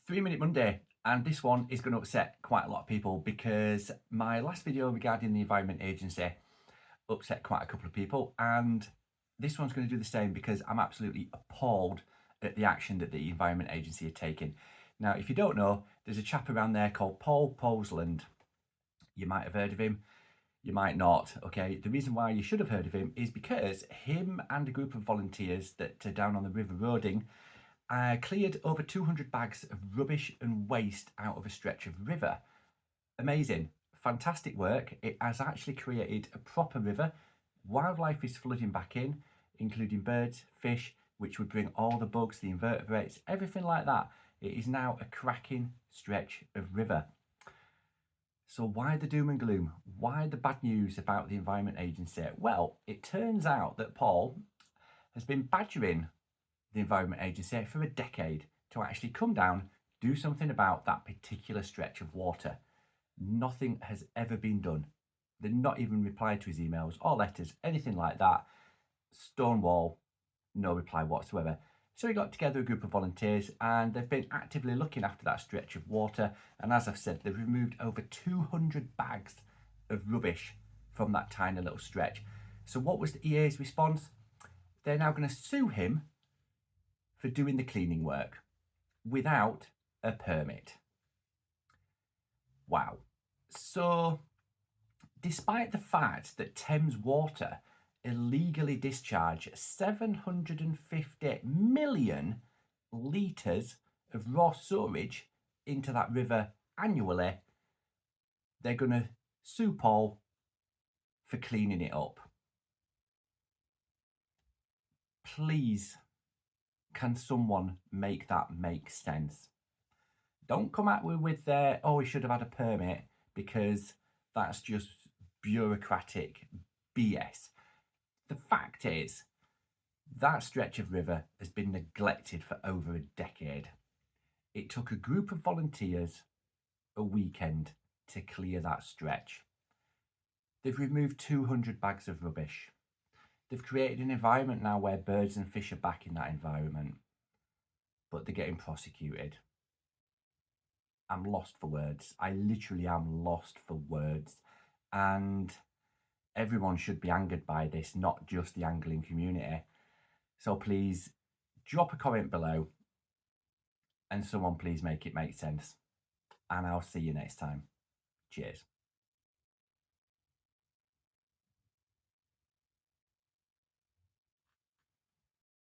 3 Minute Monday, and this one is going to upset quite a lot of people because my last video regarding the Environment Agency upset quite a couple of people, and this one's going to do the same because I'm absolutely appalled at the action that the Environment Agency are taking. Now, if you don't know, there's a chap around there called Paul Powlesland. You might have heard of him, you might not. Okay, the reason why you should have heard of him is because him and a group of volunteers that are down on the River Roding cleared over 200 bags of rubbish and waste out of a stretch of river. Amazing, fantastic work. It has actually created a proper river. Wildlife is flooding back in, including birds, fish, which would bring all the bugs, the invertebrates, everything like that. It is now a cracking stretch of river. So why the doom and gloom? Why the bad news about the Environment Agency? Well, it turns out that Paul has been badgering the Environment Agency for a decade to actually come down, do something about that particular stretch of water. Nothing has ever been done. They're not even replied to his emails or letters, anything like that. Stonewall, no reply whatsoever. So he got together a group of volunteers and they've been actively looking after that stretch of water. And as I've said, they've removed over 200 bags of rubbish from that tiny little stretch. So what was the EA's response? They're now going to sue him for doing the cleaning work without a permit. Wow. So despite the fact that Thames Water illegally discharge 750 million litres of raw sewage into that river annually, they're going to sue Paul for cleaning it up. Please, can someone make that make sense? Don't come at me with oh, he should have had a permit, because that's just bureaucratic BS. The fact is, that stretch of river has been neglected for over a decade. It took a group of volunteers a weekend to clear that stretch. They've removed 200 bags of rubbish. They've created an environment now where birds and fish are back in that environment, but they're getting prosecuted. I'm lost for words. I literally am lost for words. And everyone should be angered by this, not just the angling community. So please drop a comment below and someone please make it make sense. And I'll see you next time. Cheers.